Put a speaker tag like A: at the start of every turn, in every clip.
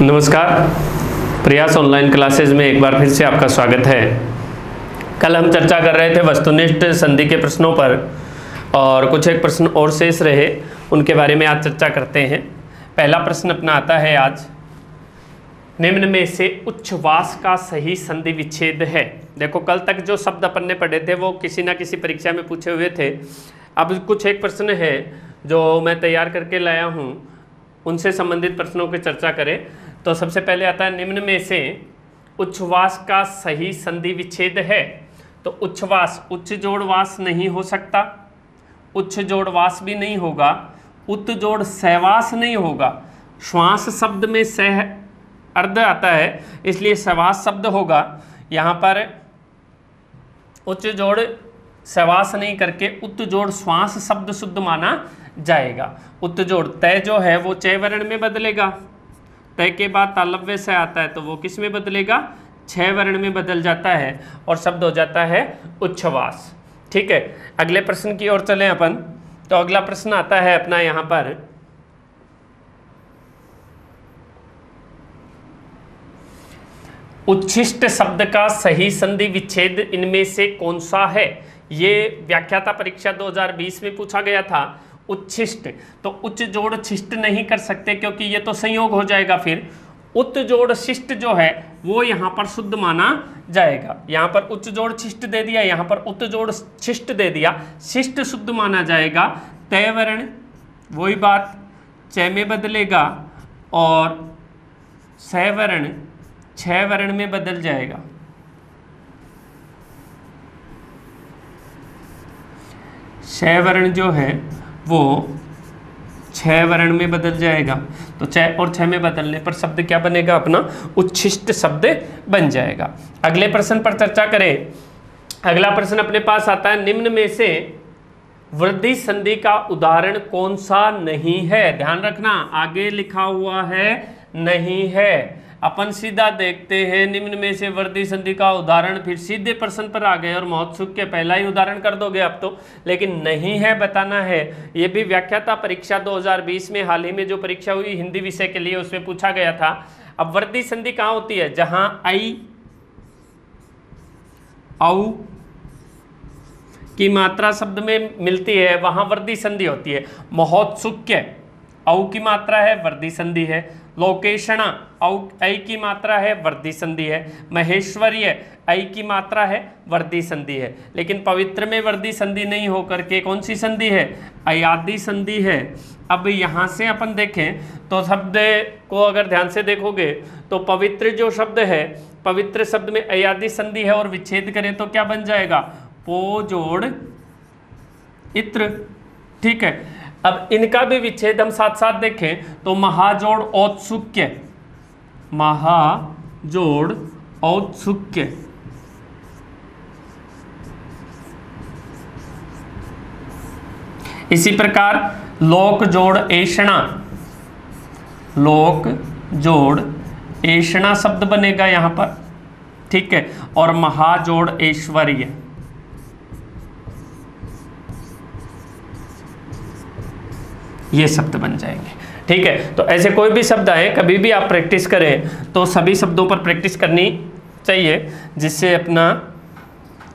A: नमस्कार, प्रयास online classes में एक बार फिर से आपका स्वागत है। कल हम चर्चा कर रहे थे वस्तुनिष्ठ संधि के प्रश्नों पर और कुछ एक प्रश्न और शेष रहे, उनके बारे में आज चर्चा करते हैं। पहला प्रश्न अपना आता है आज, निम्न में से उच्छ्वास का सही संधि विच्छेद है। देखो, कल तक जो शब्द अपन ने पढ़े थे वो किसी ना किसी परीक्षा में पूछे हुए थे। अब कुछ एक प्रश्न है जो मैं तैयार करके लाया हूँ, उनसे संबंधित प्रश्नों की चर्चा करें। तो सबसे पहले आता है, निम्न में से उच्छ्वास का सही संधि विच्छेद है। तो उच्छ्वास उच्च जोड़ वास नहीं हो सकता, उच्च जोड़ वास भी नहीं होगा, उत जोड़ सहवास नहीं होगा। श्वास शब्द में सह अर्ध आता है, इसलिए सहवास शब्द होगा। यहाँ पर उच्च जोड़ सहवास नहीं करके उत जोड़ श्वास शब्द शुद्ध माना जाएगा। उत जोड़ तय जो है वो चय वर्ण में बदलेगा, तय के बाद तालव्य से आता है तो वो किस में बदलेगा, छह वर्ण में बदल जाता है और शब्द हो जाता है उच्छ्वास। ठीक है, अगले प्रश्न की ओर चलें अपन। तो अगला प्रश्न आता है अपना यहाँ पर, उच्छिष्ट शब्द का सही संधि विच्छेद इनमें से कौन सा है। ये व्याख्याता परीक्षा 2020 में पूछा गया था। उच्छिष्ट, तो उच्च जोड़ छिष्ट नहीं कर सकते क्योंकि ये तो संयोग हो जाएगा। फिर उत जोड़ शिष्ट जो है वो यहाँ पर शुद्ध माना जाएगा। यहाँ पर उच्च जोड़ छिष्ट दे दिया, यहाँ पर उत जोड़ शिष्ट दे दिया, शिष्ट शुद्ध माना जाएगा। तय वर्ण वही बात चय में बदलेगा और सह वर्ण छह वर्ण में बदल जाएगा। छह वर्ण जो है वो छह वर्ण में बदल जाएगा। तो छह और छह में बदलने पर शब्द क्या बनेगा, अपना उच्छिष्ट शब्द बन जाएगा। अगले प्रश्न पर चर्चा करें। अगला प्रश्न अपने पास आता है, निम्न में से वृद्धि संधि का उदाहरण कौन सा नहीं है। ध्यान रखना, आगे लिखा हुआ है नहीं है। अपन सीधा देखते हैं निम्न में से वृद्धि संधि का उदाहरण, फिर सीधे प्रश्न पर आ गए और महोत्सुक के पहला ही उदाहरण कर दोगे अब तो, लेकिन नहीं है बताना है। ये भी व्याख्याता परीक्षा 2020 में हाल ही में जो परीक्षा हुई हिंदी विषय के लिए, उसमें पूछा गया था। अब वृद्धि संधि कहाँ होती है, जहां आई औ की मात्रा शब्द में मिलती है वहां वृद्धि संधि होती है। महोत्सुक्य औ की मात्रा है, वृद्धि संधि है। लोकेशणा ऐ की मात्रा है, वृद्धि संधि है। महेश्वर्य ऐ की मात्रा है, वृद्धि संधि है। लेकिन पवित्र में वृद्धि संधि नहीं होकर के कौन सी संधि है, अयादि संधि है। अब यहाँ से अपन देखें तो शब्द को अगर ध्यान से देखोगे तो पवित्र जो शब्द है, पवित्र शब्द में अयादि संधि है और विच्छेद करें तो क्या बन जाएगा, पो जोड़ इत्र। ठीक है, अब इनका भी विच्छेद हम साथ साथ देखें तो महाजोड़ औत्सुक्य, महाजोड़ औत्सुक्य। इसी प्रकार लोक जोड़ ऐषणा, लोक जोड़ ऐषणा शब्द बनेगा यहां पर। ठीक है, और महाजोड़ ऐश्वर्य। ये शब्द बन जाएंगे। ठीक है, तो ऐसे कोई भी शब्द आए, कभी भी आप प्रैक्टिस करें तो सभी शब्दों पर प्रैक्टिस करनी चाहिए, जिससे अपना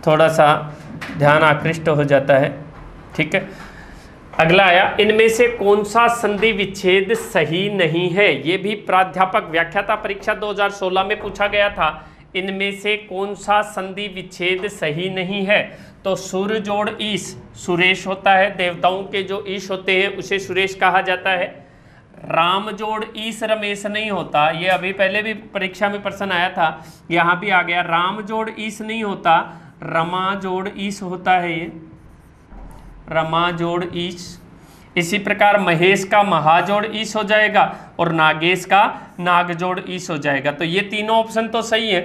A: थोड़ा सा ध्यान आकृष्ट हो जाता है। ठीक है, अगला आया, इनमें से कौन सा संधि विच्छेद सही नहीं है। ये भी प्राध्यापक व्याख्याता परीक्षा 2016 में पूछा गया था। इनमें से कौन सा संधि विच्छेद सही नहीं है। तो सूर्य जोड़ ईश, सुरेश होता है, देवताओं के जो ईश होते हैं उसे सुरेश कहा जाता है। राम जोड़ ईश रमेश नहीं होता, ये अभी पहले भी परीक्षा में प्रश्न आया था, यहाँ भी आ गया। राम जोड़ ईश नहीं होता, रमा जोड़ ईश होता है, ये रमा जोड़ ईश। इसी प्रकार महेश का महाजोड़ ईश हो जाएगा और नागेश का नागजोड़ ईश हो जाएगा। तो ये तीनों ऑप्शन तो सही है।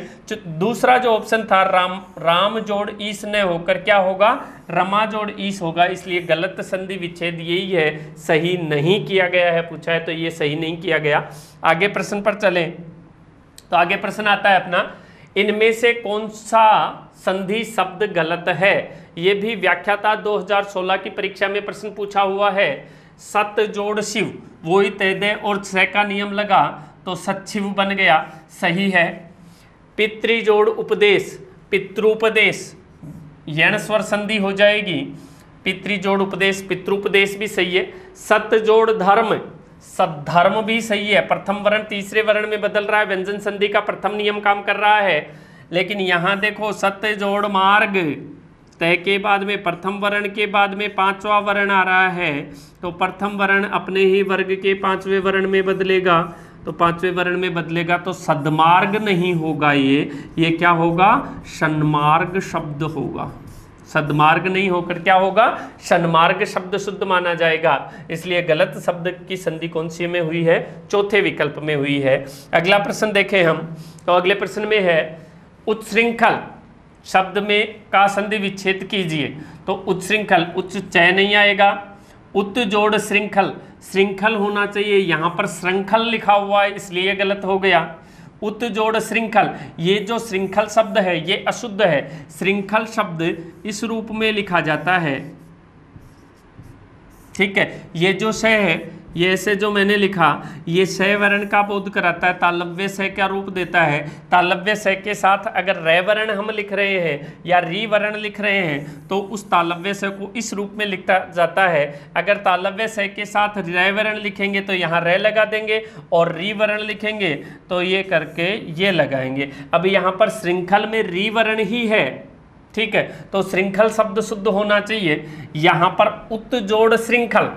A: दूसरा जो ऑप्शन था राम जोड़ ईश न होकर क्या होगा, रमा जोड़ ईश होगा, इसलिए गलत संधि विच्छेद यही है, सही नहीं किया गया है। पूछा है तो ये सही नहीं किया गया। आगे प्रश्न पर चलें तो आगे प्रश्न आता है अपना, इनमें से कौन सा संधि शब्द गलत है। ये भी व्याख्याता 2016 की परीक्षा में प्रश्न पूछा हुआ है। सत जोड़ शिव, वही तय दे और छह का नियम लगा तो सच्छिव बन गया, सही है। पितृ जोड़ उपदेश, पितृपदेश, यण स्वर संधि हो जाएगी। पितृ जोड़ उपदेश, पितृपदेश भी सही है। सत जोड़ धर्म, सद्धर्म भी सही है। प्रथम वर्ण तीसरे वर्ण में बदल रहा है, व्यंजन संधि का प्रथम नियम काम कर रहा है। लेकिन यहाँ देखो सत्य जोड़ मार्ग, तय के बाद में प्रथम वर्ण के बाद में पांचवा वर्ण आ रहा है, तो प्रथम वर्ण अपने ही वर्ग के पांचवें वर्ण में बदलेगा, तो पांचवें वर्ण में बदलेगा तो सद्मार्ग नहीं होगा, ये क्या होगा, सन्मार्ग शब्द होगा। सद्मार्ग नहीं होकर क्या होगा, सन्मार्ग शब्द शुद्ध माना जाएगा। इसलिए गलत शब्द की संधि कौन सी में हुई है, चौथे विकल्प में हुई है। अगला प्रश्न देखें हम, तो अगले प्रश्न में है उत्श्रृंखल शब्द में का संधि विच्छेद कीजिए। तो उत्श्रृंखल, उच्च चय नहीं आएगा। उत जोड़ श्रृंखल, श्रृंखल होना चाहिए, यहाँ पर श्रृंखल लिखा हुआ है इसलिए गलत हो गया। उत जोड़ श्रृंखल, ये जो श्रृंखल शब्द है ये अशुद्ध है। श्रृंखल शब्द इस रूप में लिखा जाता है, ठीक है। ये जो स है, ये ऐसे जो मैंने लिखा, ये स वर्ण का बोध कराता है, तालव्य स का रूप देता है। तालव्य स के साथ अगर रे वर्ण हम लिख रहे हैं या री वर्ण लिख रहे हैं तो उस तालव्य स को इस रूप में लिखा जाता है। अगर तालव्य स के साथ रे वर्ण लिखेंगे तो यहाँ रे लगा देंगे, और री वर्ण लिखेंगे तो ये करके ये लगाएंगे। अब यहाँ पर श्रृंखल में री वर्ण ही है, ठीक है, तो श्रृंखल शब्द शुद्ध होना चाहिए। यहाँ पर उत जोड़ श्रृंखल,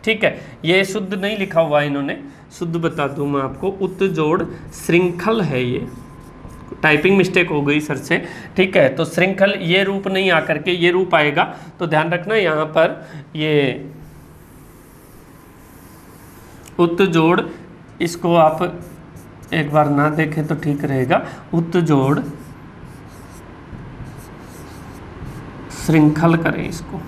A: ठीक है, ये शुद्ध नहीं लिखा हुआ है इन्होंने, शुद्ध बता दूं मैं आपको, उत जोड़ श्रृंखल है, ये टाइपिंग मिस्टेक हो गई सर से, ठीक है। तो श्रृंखल ये रूप नहीं आकर के ये रूप आएगा, तो ध्यान रखना यहाँ पर ये उत जोड़, इसको आप एक बार ना देखें तो ठीक रहेगा। उत जोड़ श्रृंखल करें इसको,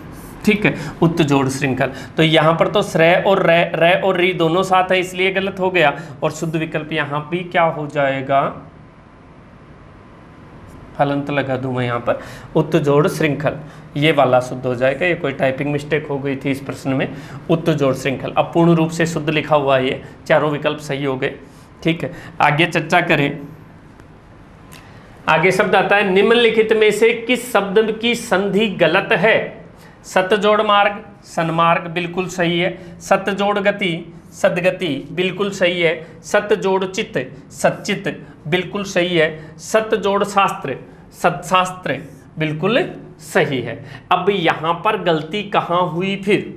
A: ठीक है, उत जोड़ श्रृंखल। तो यहाँ पर तो श्रेय और रे और री दोनों साथ है इसलिए गलत हो गया, और शुद्ध विकल्प यहाँ भी क्या हो जाएगा, फलंत लगा दूं मैं यहाँ पर, उत जोड़ श्रृंखल, ये वाला शुद्ध हो जाएगा। ये कोई टाइपिंग मिस्टेक हो गई थी इस प्रश्न में, उत जोड़ श्रृंखल। अब पूर्ण रूप से शुद्ध लिखा हुआ है, ये चारों विकल्प सही हो गए, ठीक है। आगे चर्चा करें, आगे शब्द आता है निम्नलिखित में से किस शब्द की संधि गलत है। सत जोड़ मार्ग, सन्मार्ग बिल्कुल सही है। सत जोड़ गति, सदगति बिल्कुल सही है। सत जोड़ चित्त, सच्चित बिल्कुल सही है। सत जोड़ शास्त्र, सत्शास्त्र बिल्कुल सही है। अब यहाँ पर गलती कहाँ हुई फिर,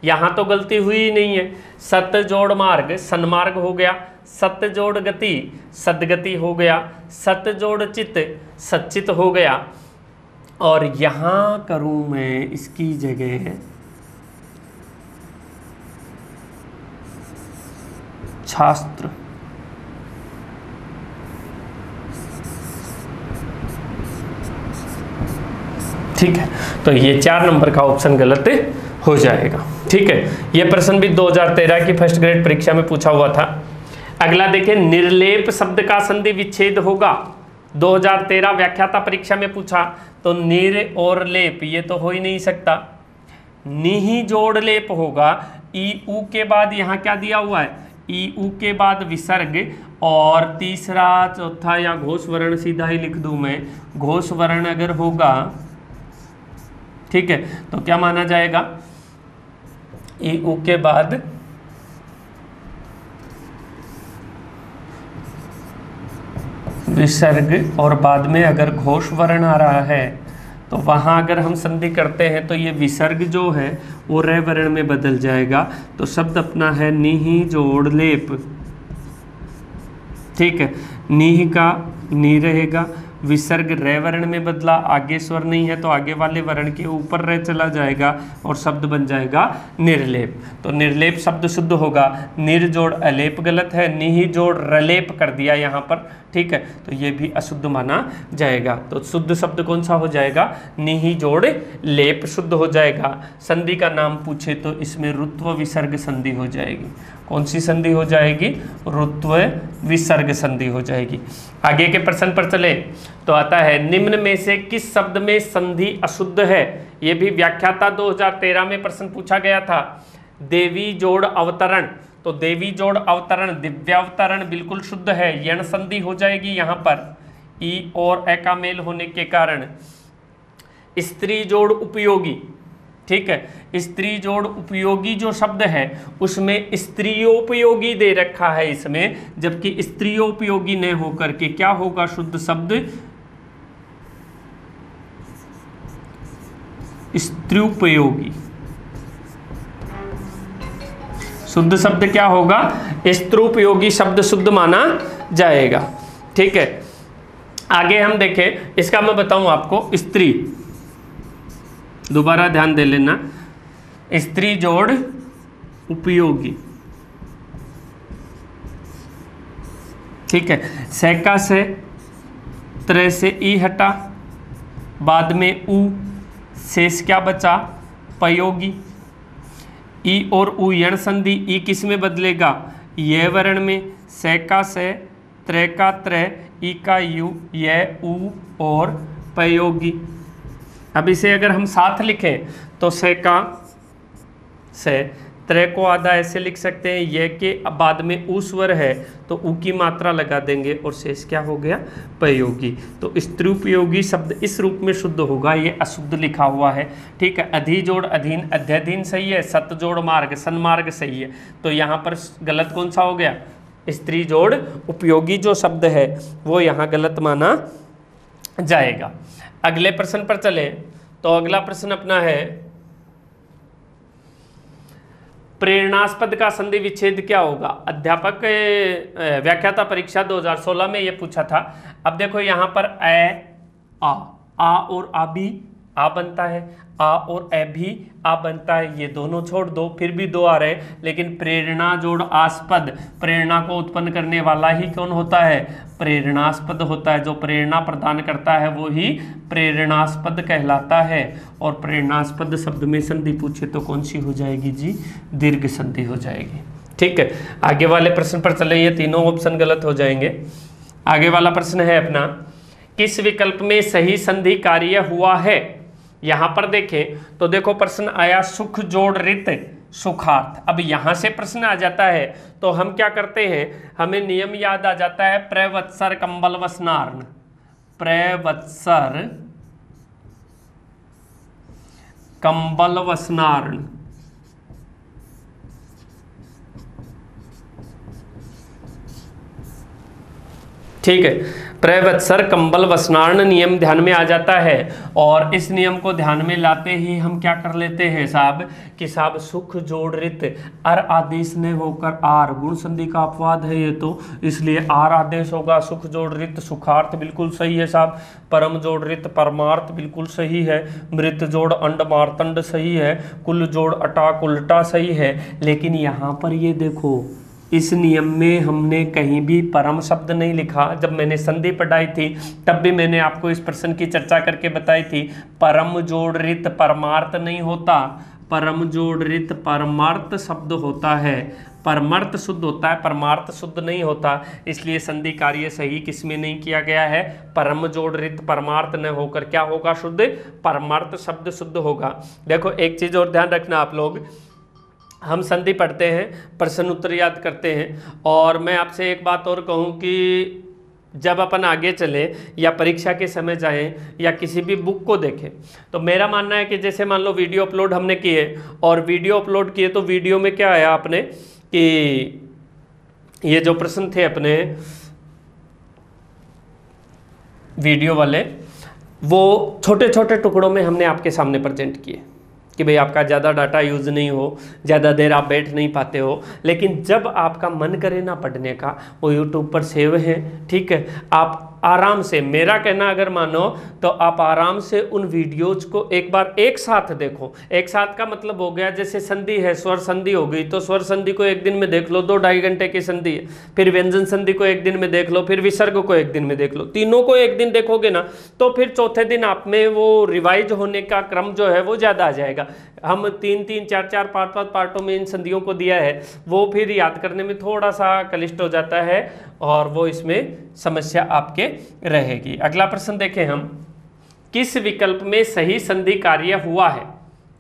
A: यहाँ तो गलती हुई ही नहीं है। सत जोड़ मार्ग सन्मार्ग हो गया, सत जोड़ गति सदगति हो गया, सत जोड़ चित्त सच्चित हो गया, और यहाँ करूँ मैं इसकी जगह शास्त्र, ठीक है। तो ये 4 नंबर का ऑप्शन गलत हो जाएगा, ठीक है। ये प्रश्न भी 2013 की फर्स्ट ग्रेड परीक्षा में पूछा हुआ था। अगला देखें, निर्लेप शब्द का संधि विच्छेद होगा। 2013 व्याख्याता परीक्षा में पूछा, तो निर और लेप ये तो हो ही नहीं सकता, निही जोड़ लेप होगा। ई ऊ के बाद यहाँ क्या दिया हुआ है, ई ऊ के बाद विसर्ग, और तीसरा चौथा या घोष वर्ण सीधा ही लिख दूं मैं, घोष वर्ण अगर होगा, ठीक है, तो क्या माना जाएगा, ई ऊ के बाद विसर्ग और बाद में अगर घोष वर्ण आ रहा है तो वहाँ अगर हम संधि करते हैं तो ये विसर्ग जो है वो रे वर्ण में बदल जाएगा। तो शब्द अपना है निही जोड़ लेप, ठीक है, निही का नी रहेगा, विसर्ग रे वर्ण में बदला, आगे स्वर नहीं है तो आगे वाले वर्ण के ऊपर रे चला जाएगा और शब्द बन जाएगा निर्लेप। तो निर्लेप शब्द शुद्ध होगा। निर जोड़ अलेप गलत है, निही जोड़ रलेप कर दिया यहाँ पर, ठीक है, तो ये भी अशुद्ध माना जाएगा। तो शुद्ध शब्द कौन सा हो जाएगा, निही जोड़ लेप शुद्ध हो जाएगा। संधि का नाम पूछे तो इसमें रुत्व विसर्ग संधि हो जाएगी। कौन सी संधि हो जाएगी, रुत्व विसर्ग संधि हो जाएगी। आगे के प्रश्न पर चले तो आता है निम्न में से किस शब्द में संधि अशुद्ध है। ये भी व्याख्याता 2013 में प्रश्न पूछा गया था। देवी जोड़ अवतरण, तो देवी जोड़ अवतरण, दिव्यावतरण बिल्कुल शुद्ध है, यण संधि हो जाएगी यहाँ पर, ई और ए का मेल होने के कारण। स्त्री जोड़ उपयोगी, ठीक है, स्त्री जोड़ उपयोगी जो शब्द है उसमें स्त्रियोपयोगी दे रखा है इसमें, जबकि स्त्रियोपयोगी न होकर के क्या होगा शुद्ध शब्द, स्त्रुपयोगी। शुद्ध शब्द क्या होगा, स्त्रुपयोगी शब्द शुद्ध माना जाएगा। ठीक है, आगे हम देखें, इसका मैं बताऊं आपको, स्त्री, दोबारा ध्यान दे लेना, स्त्री जोड़ उपयोगी। ठीक है, सैका से, त्रे से ई हटा, बाद में ऊ, शेष क्या बचा, पयोगी। ई और ऊ यण संधि, ई किस में बदलेगा, ये वर्ण में, सैका से, त्रे का त्रे, ई का यू, ये ऊ और पयोगी। अब इसे अगर हम साथ लिखें तो सैका से, त्रे को आधा ऐसे लिख सकते हैं, ये के बाद में ऊ स्वर है तो ऊ की मात्रा लगा देंगे और शेष क्या हो गया, पयोगी। तो स्त्रुपयोगी शब्द इस रूप में शुद्ध होगा, ये अशुद्ध लिखा हुआ है। ठीक है, अधि जोड़ अधीन, अध्यधीन सही है, सत जोड़ मार्ग, सन्मार्ग सही है। तो यहाँ पर गलत कौन सा हो गया, स्त्री जोड़ उपयोगी जो शब्द है वो यहाँ गलत माना जाएगा। अगले प्रश्न पर चले तो अगला प्रश्न अपना है, प्रेरणास्पद का संधि विच्छेद क्या होगा। अध्यापक व्याख्याता परीक्षा 2016 में ये पूछा था। अब देखो यहाँ पर आ और आ भी आ बनता है, आ और ए भी आ बनता है, ये दोनों छोड़ दो, फिर भी दो आ रहे, लेकिन प्रेरणा जोड़ आस्पद, प्रेरणा को उत्पन्न करने वाला ही कौन होता है, प्रेरणास्पद होता है। जो प्रेरणा प्रदान करता है वो ही प्रेरणास्पद कहलाता है। और प्रेरणास्पद शब्द में संधि पूछे तो कौन सी हो जाएगी जी, दीर्घ संधि हो जाएगी। ठीक है, आगे वाले प्रश्न पर चले, ये तीनों ऑप्शन गलत हो जाएंगे। आगे वाला प्रश्न है अपना, किस विकल्प में सही संधि कार्य हुआ है। यहां पर देखें तो देखो प्रश्न आया सुख जोड़ रित सुखार्थ। अब यहां से प्रश्न आ जाता है तो हम क्या करते हैं, हमें नियम याद आ जाता है, प्रवत्सर कंबल वसनार्ण, प्रवत्सर कंबल वसनार्ण। ठीक है, प्रवत्सर कंबल वसनार्ण नियम ध्यान में आ जाता है। और इस नियम को ध्यान में लाते ही हम क्या कर लेते हैं साहब, कि साहब सुख जोड़ रित, अर आदेश ने होकर आर, गुण संधि का अपवाद है ये तो, इसलिए आर आदेश होगा। सुख जोड़ रित सुखार्थ बिल्कुल सही है साहब, परम जोड़ रित परमार्थ बिल्कुल सही है, मृत जोड़ अंड मार्तंड सही है, कुल जोड़ अटाक उल्टा सही है। लेकिन यहाँ पर ये देखो, इस नियम में हमने कहीं भी परम शब्द नहीं लिखा। जब मैंने संधि पढ़ाई थी तब भी मैंने आपको इस प्रश्न की चर्चा करके बताई थी, परम जोड़ रित परमार्थ नहीं होता, परम जोड़ रित परमार्थ शब्द होता है, परमार्थ शुद्ध होता है, परमार्थ शुद्ध नहीं होता। इसलिए संधि कार्य सही किसमें नहीं किया गया है, परम जोड़ रित परमार्थ न होकर क्या होगा शुद्ध, परमार्थ शब्द शुद्ध होगा। देखो एक चीज और ध्यान रखना आप लोग, हम संधि पढ़ते हैं, प्रश्न उत्तर याद करते हैं, और मैं आपसे एक बात और कहूं कि जब अपन आगे चले या परीक्षा के समय जाएं या किसी भी बुक को देखें, तो मेरा मानना है कि जैसे मान लो वीडियो अपलोड हमने किए और वीडियो अपलोड किए तो वीडियो में क्या आया आपने कि ये जो प्रश्न थे अपने वीडियो वाले, वो छोटे छोटे टुकड़ों में हमने आपके सामने प्रेजेंट किए कि भाई आपका ज़्यादा डाटा यूज़ नहीं हो, ज़्यादा देर आप बैठ नहीं पाते हो, लेकिन जब आपका मन करे ना पढ़ने का, वो यूट्यूब पर सेव है। ठीक है, आप आराम से, मेरा कहना अगर मानो तो आप आराम से उन वीडियोज को एक बार एक साथ देखो। एक साथ का मतलब हो गया जैसे संधि है, स्वर संधि हो गई तो स्वर संधि को एक दिन में देख लो, 2-2.5 घंटे की संधि है। फिर व्यंजन संधि को एक दिन में देख लो, फिर विसर्ग को एक दिन में देख लो। तीनों को एक दिन देखोगे ना तो फिर चौथे दिन आप में वो रिवाइज होने का क्रम जो है वो ज़्यादा आ जाएगा। हम 3-3, 4-4, 5-5 पार्टों में इन संधियों को दिया है, वो फिर याद करने में थोड़ा सा क्लिष्ट हो जाता है और वो इसमें समस्या आपके रहेगी। अगला प्रश्न देखें हम, किस विकल्प में सही संधि कार्य हुआ है।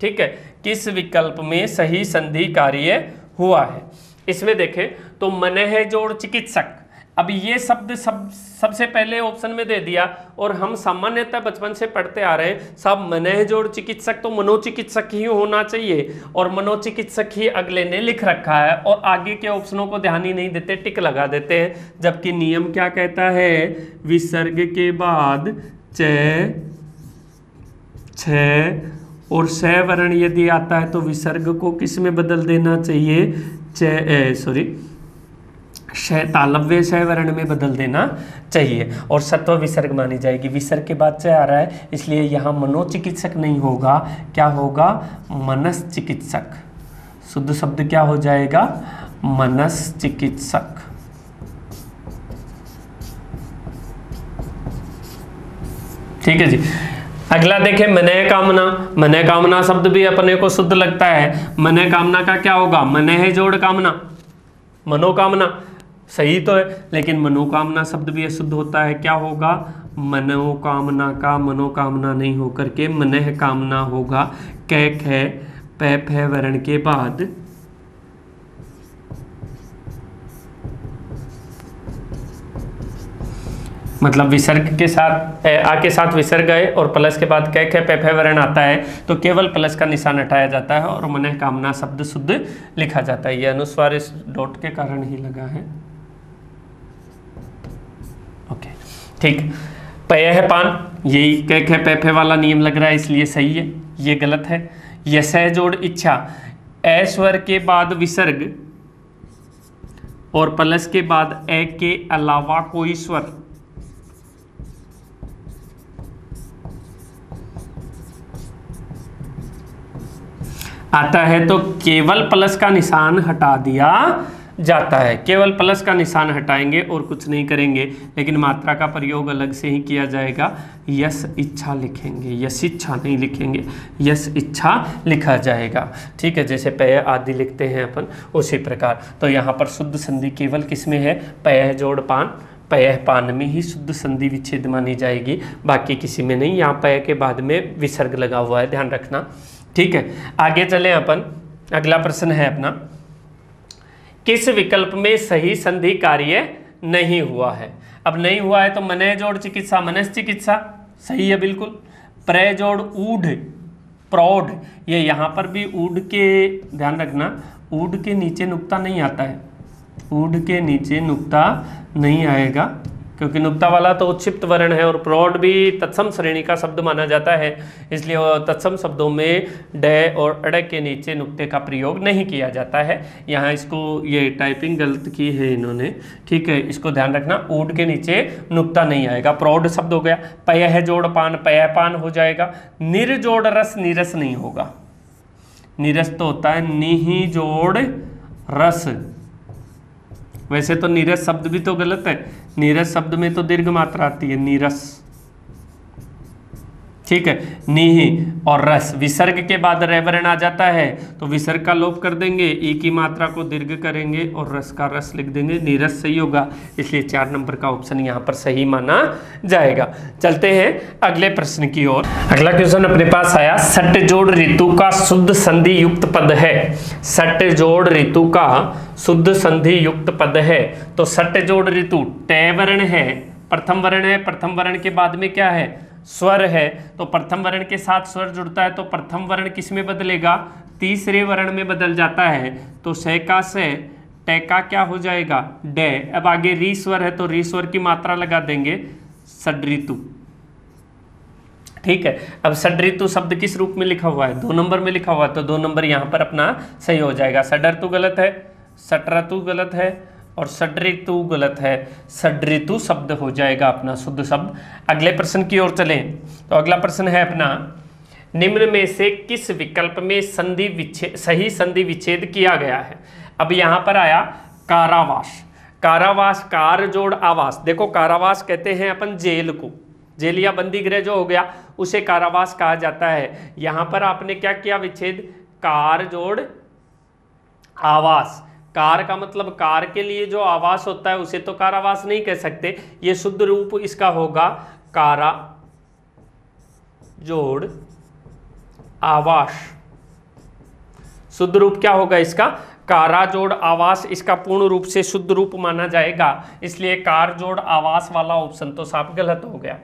A: ठीक है, किस विकल्प में सही संधि कार्य हुआ है। इसमें देखें तो मनह जोड़ चिकित्सक, अब ये शब्द सबसे पहले ऑप्शन में दे दिया, और हम सामान्यतः बचपन से पढ़ते आ रहे हैं सब मनह जोड़ चिकित्सक तो मनोचिकित्सक ही होना चाहिए, और मनोचिकित्सक ही अगले ने लिख रखा है, और आगे के ऑप्शनों को ध्यान ही नहीं देते, टिक लगा देते हैं, जबकि नियम क्या कहता है, विसर्ग के बाद छ और स वर्ण यदि आता है तो विसर्ग को किस में बदल देना चाहिए, तालव्य स वर्ण में बदल देना चाहिए, और सत्व विसर्ग मानी जाएगी। विसर्ग के बाद से आ रहा है, इसलिए यहाँ मनोचिकित्सक नहीं होगा, क्या होगा, मनस चिकित्सक। शुद्ध शब्द क्या हो जाएगा, मनस चिकित्सक। ठीक है जी। अगला देखें मनः कामना। मनः कामना शब्द भी अपने को शुद्ध लगता है। मनः कामना का क्या होगा, मनः जोड़ कामना, मनोकामना सही तो है, लेकिन मनोकामना शब्द भी अशुद्ध होता है, क्या होगा, मनोकामना का मनोकामना नहीं होकर के मनः कामना होगा। कै ख पै फै वर्ण के बाद मतलब विसर्ग के साथ आ के साथ विसर्ग है और प्लस के बाद कै ख पै फै वर्ण आता है तो केवल प्लस का निशान हटाया जाता है और मनः कामना शब्द शुद्ध लिखा जाता है। यह अनुस्वार इस डॉट के कारण ही लगा है। ओके ठीक। पयः पान, यही कै ख पै फै वाला नियम लग रहा है इसलिए सही है, ये गलत है। यशः जोड़ इच्छा, ऐश्वर के बाद विसर्ग और प्लस के बाद ए के अलावा कोई स्वर आता है तो केवल प्लस का निशान हटा दिया जाता है। केवल प्लस का निशान हटाएंगे और कुछ नहीं करेंगे, लेकिन मात्रा का प्रयोग अलग से ही किया जाएगा। यस इच्छा लिखेंगे, यस इच्छा नहीं लिखेंगे, यस इच्छा लिखा जाएगा। ठीक है, जैसे पय आदि लिखते हैं अपन उसी प्रकार। तो यहाँ पर शुद्ध संधि केवल किस में है, पय जोड़ पान, पय पान में ही शुद्ध संधि विच्छेद मानी जाएगी, बाकी किसी में नहीं। यहाँ पय के बाद में विसर्ग लगा हुआ है, ध्यान रखना। ठीक है, आगे चले अपन। अगला प्रश्न है अपना, किस विकल्प में सही संधि कार्य नहीं हुआ है। अब नहीं हुआ है तो मनः जोड़ चिकित्सा, मनस चिकित्सा सही है बिल्कुल। प्र जोड़ ऊढ़, प्रौढ़, ये यहाँ पर भी ऊढ़ के ध्यान रखना, ऊढ़ के नीचे नुक्ता नहीं आता है, ऊढ़ के नीचे नुक्ता नहीं आएगा क्योंकि नुक्ता वाला तो उच्छिप्त वर्ण है और प्रौढ़ भी तत्सम श्रेणी का शब्द माना जाता है, इसलिए तत्सम शब्दों में ड और अड़ के नीचे नुक्ते का प्रयोग नहीं किया जाता है। यहाँ इसको ये टाइपिंग गलत की है इन्होंने, ठीक है, इसको ध्यान रखना। ऊढ़ के नीचे नुक्ता नहीं आएगा, प्रौढ़ शब्द हो गया। पयः जोड़ पान, पयःपान हो जाएगा। निर जोड़ रस, नीरस नहीं होगा, नीरस तो होता है निहि जोड़ रस। वैसे तो नीरस शब्द भी तो गलत है, नीरस शब्द में तो दीर्घ मात्रा आती है, नीरस। ठीक है, निहि और रस, विसर्ग के बाद रे वर्ण आ जाता है तो विसर्ग का लोप कर देंगे, ई की मात्रा को दीर्घ करेंगे और रस का रस लिख देंगे, नीरस सही होगा। इसलिए 4 नंबर का ऑप्शन यहाँ पर सही माना जाएगा। चलते हैं अगले प्रश्न की ओर। अगला क्वेश्चन अपने पास आया, सट जोड़ ऋतु का शुद्ध संधि युक्त पद है। सट जोड़ ऋतु का शुद्ध संधि युक्त पद है, तो सट जोड़ ऋतु टे वर्ण है, प्रथम वर्ण है, प्रथम वर्ण के बाद में क्या है, स्वर है, तो प्रथम वर्ण के साथ स्वर जुड़ता है तो प्रथम वर्ण किस में बदलेगा, तीसरे वर्ण में बदल जाता है। तो से का से, टे का क्या हो जाएगा, डे। अब आगे री स्वर है तो री स्वर की मात्रा लगा देंगे, षड्ऋतु। ठीक है, अब षड्ऋतु शब्द किस रूप में लिखा हुआ है, 2 नंबर में लिखा हुआ है, तो 2 नंबर यहाँ पर अपना सही हो जाएगा। षडऋतु गलत है, षट्ऋतु गलत है और षड्ऋतु गलत है, षड्ऋतु शब्द हो जाएगा अपना शुद्ध शब्द। अगले प्रश्न की ओर चलें, तो अगला प्रश्न है अपना, निम्न में से किस विकल्प में संधि विच्छेद, सही संधि विच्छेद किया गया है। अब यहाँ पर आया कारावास, कारावास, कार जोड़ आवास। देखो कारावास कहते हैं अपन जेल को, जेल या बंदी गृह जो हो गया उसे कारावास कहा जाता है। यहाँ पर आपने क्या किया विच्छेद, कार जोड़ आवास। कार का मतलब कार के लिए जो आवास होता है उसे तो कारावास नहीं कह सकते, ये शुद्ध रूप इसका होगा कारा जोड़ आवास। शुद्ध रूप क्या होगा इसका, कारा जोड़ आवास इसका पूर्ण रूप से शुद्ध रूप माना जाएगा, इसलिए कार जोड़ आवास वाला ऑप्शन तो साफ गलत हो गया।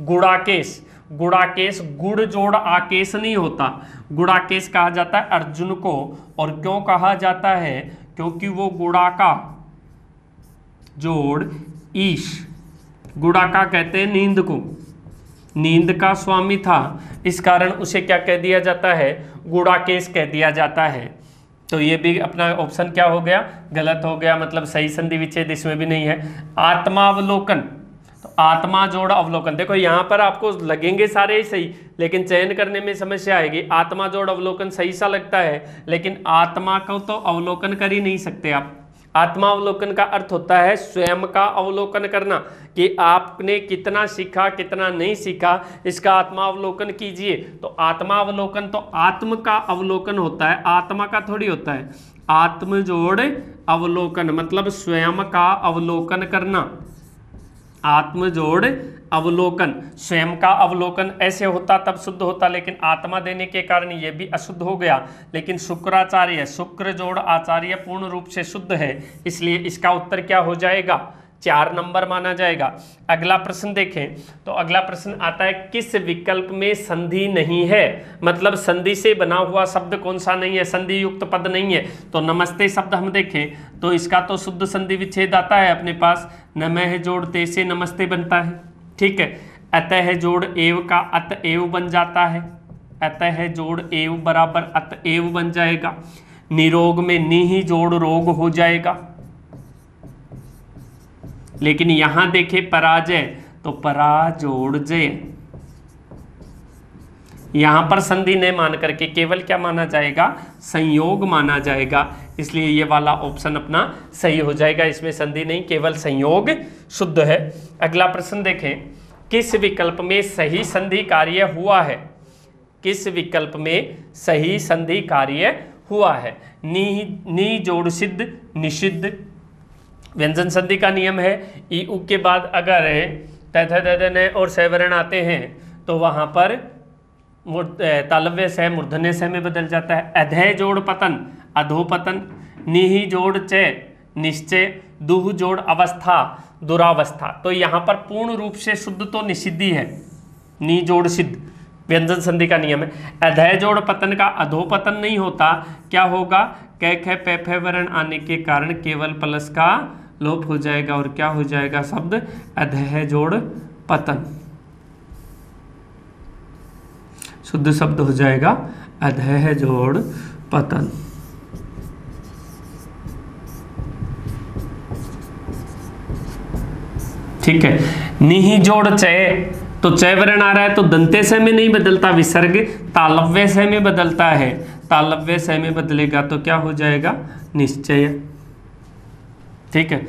A: गुड़ाकेश, गुड़ाकेश गुड़ जोड़ आकेश नहीं होता, गुड़ाकेश कहा जाता है अर्जुन को। और क्यों कहा जाता है? क्योंकि वो गुड़ाका जोड़ ईश, गुड़ाका कहते हैं नींद को, नींद का स्वामी था, इस कारण उसे क्या कह दिया जाता है? गुड़ाकेश कह दिया जाता है। तो ये भी अपना ऑप्शन क्या हो गया? गलत हो गया, मतलब सही संधि विच्छेद इसमें भी नहीं है। आत्मावलोकन, तो आत्मा जोड़ अवलोकन, देखो यहाँ पर आपको लगेंगे सारे ही सही, लेकिन चयन करने में समस्या आएगी। आत्मा जोड़ अवलोकन सही सा लगता है, लेकिन आत्मा को तो अवलोकन कर ही नहीं सकते आप। आत्मावलोकन का अर्थ होता है स्वयं का अवलोकन करना, कि आपने कितना सीखा कितना नहीं सीखा, इसका आत्मावलोकन कीजिए। तो आत्मावलोकन तो आत्म का अवलोकन होता है, आत्मा का थोड़ी होता है। आत्म जोड़ अवलोकन मतलब स्वयं का अवलोकन करना, आत्म जोड़ अवलोकन, स्वयं का अवलोकन ऐसे होता तब शुद्ध होता, लेकिन आत्मा देने के कारण ये भी अशुद्ध हो गया। लेकिन शुक्राचार्य, शुक्र जोड़ आचार्य पूर्ण रूप से शुद्ध है, इसलिए इसका उत्तर क्या हो जाएगा? 4 नंबर माना जाएगा। अगला प्रश्न देखें, तो अगला प्रश्न आता है किस विकल्प में संधि नहीं है? मतलब संधि से बना हुआ शब्द कौन सा नहीं है, संधि युक्त पद नहीं है। तो नमस्ते शब्द हम देखें तो इसका तो शुद्ध संधि विच्छेद आता है अपने पास, नमः जोड़ ते से नमस्ते बनता है, ठीक है। अतः जोड़ एव का अतएव बन जाता है, अतः जोड़ एव बराबर अतएव बन जाएगा। निरोग में नि ही जोड़ रोग हो जाएगा, लेकिन यहां देखें पराजय, तो परा जोड़ जय, यहां पर संधि नहीं मान करके केवल क्या माना जाएगा? संयोग माना जाएगा, इसलिए ये वाला ऑप्शन अपना सही हो जाएगा। इसमें संधि नहीं, केवल संयोग शुद्ध है। अगला प्रश्न देखें, किस विकल्प में सही संधि कार्य हुआ है? किस विकल्प में सही संधि कार्य हुआ है? नी जोड़ सिद्ध निषिद्ध, व्यंजन संधि का नियम है, ई उ के बाद अगर तथ और सवर्ण आते हैं तो वहां पर तालव्य से मूर्धन्य से में बदल जाता है। अधय जोड़ पतन अधोपतन, निहि जोड़ चय निश्चय, दुह जोड़ अवस्था दुरावस्था। तो यहाँ पर पूर्ण रूप से शुद्ध तो निषिद्धि है, नी जोड़ सिद्ध व्यंजन संधि का नियम है। अधय जोड़ पतन का अधोपतन नहीं होता, क्या होगा? कै ख पै फै वर्ण आने के कारण केवल प्लस का लोप हो जाएगा और क्या हो जाएगा शब्द? अधय जोड़ पतन, शुद्ध शब्द हो जाएगा अधय जोड़ पतन। ठीक है। निहि जोड़ चय, तो चय वर्ण आ रहा है तो दंते से में नहीं बदलता, विसर्ग तालव्य से में बदलता है, तालव्य से में बदलेगा तो क्या हो जाएगा? निश्चय। ठीक है।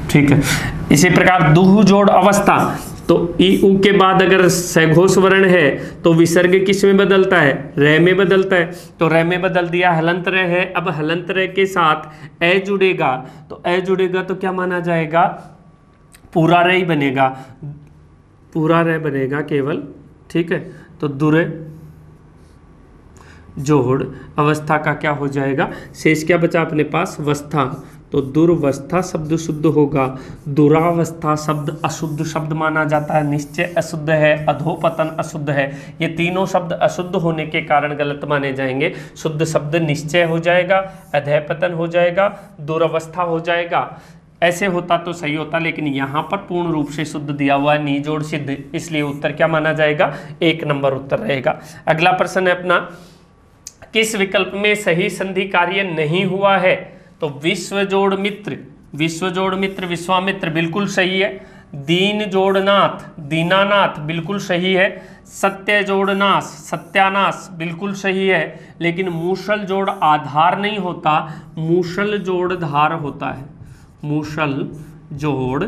A: ठीक है, इसी प्रकार दुह जोड़ अवस्था, तो ई उ के बाद अगर सघोष वर्ण है तो विसर्ग किस में बदलता है? रे में बदलता है, तो रे में बदल दिया, हलंत रे है, अब हलंत रे के साथ ए जुड़ेगा, तो ए जुड़ेगा तो क्या माना जाएगा? पूरा रे ही बनेगा, पूरा रे बनेगा केवल। ठीक है, तो दुरे जोड़ अवस्था का क्या हो जाएगा? शेष क्या बचा अपने पास? वस्था, तो दुर्वस्था शब्द शुद्ध होगा, दुरावस्था शब्द अशुद्ध शब्द माना जाता है, निश्चय अशुद्ध है, अधोपतन अशुद्ध है, ये तीनों शब्द अशुद्ध होने के कारण गलत माने जाएंगे। शुद्ध शब्द निश्चय हो जाएगा, अधःपतन हो जाएगा, दुरावस्था हो जाएगा। ऐसे होता तो सही होता, लेकिन यहाँ पर पूर्ण रूप से शुद्ध दिया हुआ है, नी जोड़ सिद्ध, इसलिए उत्तर क्या माना जाएगा? 1 नंबर उत्तर रहेगा। अगला प्रश्न है अपना, किस विकल्प में सही संधि कार्य नहीं हुआ है? तो विश्व जोड़ मित्र, विश्व जोड़ मित्र विश्वामित्र बिल्कुल सही है। दीन जोड़ नाथ दीनानाथ बिल्कुल सही है। सत्य जोड़ नाश सत्यानाश बिल्कुल सही है, लेकिन मूसल जोड़ आधार नहीं होता, मूसल जोड़ धार होता है। मूसल जोड़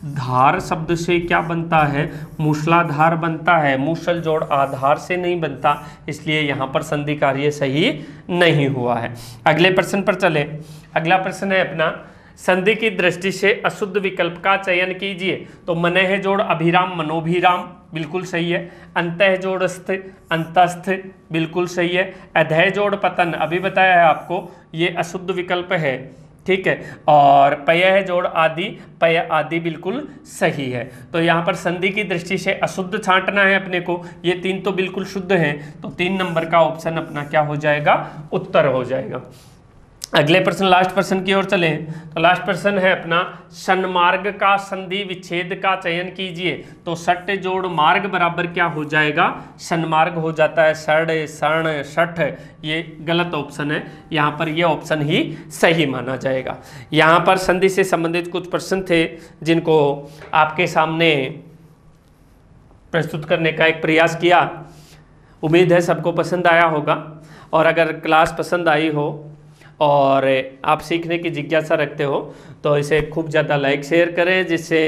A: धार शब्द से क्या बनता है? मूसलाधार बनता है, मूसल जोड़ आधार से नहीं बनता, इसलिए यहाँ पर संधि कार्य सही नहीं हुआ है। अगले प्रश्न पर चले। अगला प्रश्न है अपना, संधि की दृष्टि से अशुद्ध विकल्प का चयन कीजिए। तो मनेह जोड़ अभिराम मनोभिराम बिल्कुल सही है। अंतः जोड़ स्थ अंतस्थ बिल्कुल सही है। अधय जोड़ पतन अभी बताया है आपको, ये अशुद्ध विकल्प है, ठीक है। और पयः जोड़ आदि, पय आदि बिल्कुल सही है। तो यहाँ पर संधि की दृष्टि से अशुद्ध छांटना है अपने को, ये तीन तो बिल्कुल शुद्ध हैं, तो 3 नंबर का ऑप्शन अपना क्या हो जाएगा, उत्तर हो जाएगा। अगले प्रश्न, लास्ट प्रश्न की ओर चलें। तो लास्ट प्रश्न है अपना, सन्मार्ग का संधि विच्छेद का चयन कीजिए। तो सट जोड़ मार्ग बराबर क्या हो जाएगा, सन्मार्ग हो जाता है। सड़ सर्ण सठ ये गलत ऑप्शन है, यहाँ पर ये ऑप्शन ही सही माना जाएगा। यहाँ पर संधि से संबंधित कुछ प्रश्न थे जिनको आपके सामने प्रस्तुत करने का एक प्रयास किया। उम्मीद है सबको पसंद आया होगा, और अगर क्लास पसंद आई हो और आप सीखने की जिज्ञासा रखते हो तो इसे खूब ज़्यादा लाइक शेयर करें, जिससे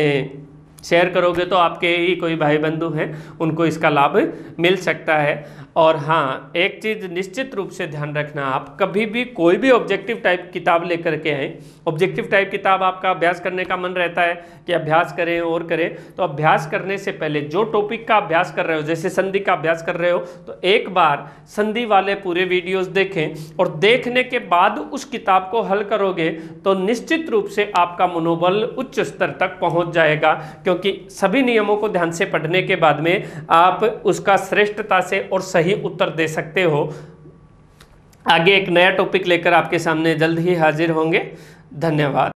A: शेयर करोगे तो आपके ही कोई भाई बंधु हैं उनको इसका लाभ मिल सकता है। और हाँ, एक चीज़ निश्चित रूप से ध्यान रखना, आप कभी भी कोई भी ऑब्जेक्टिव टाइप किताब लेकर के आए, ऑब्जेक्टिव टाइप किताब आपका अभ्यास करने का मन रहता है कि अभ्यास करें और करें, तो अभ्यास करने से पहले जो टॉपिक का अभ्यास कर रहे हो, जैसे संधि का अभ्यास कर रहे हो, तो एक बार संधि वाले पूरे वीडियोस देखें, और देखने के बाद उस किताब को हल करोगे तो निश्चित रूप से आपका मनोबल उच्च स्तर तक पहुंच जाएगा, क्योंकि सभी नियमों को ध्यान से पढ़ने के बाद में आप उसका श्रेष्ठता से और सही उत्तर दे सकते हो। आगे एक नया टॉपिक लेकर आपके सामने जल्द ही हाजिर होंगे। धन्यवाद।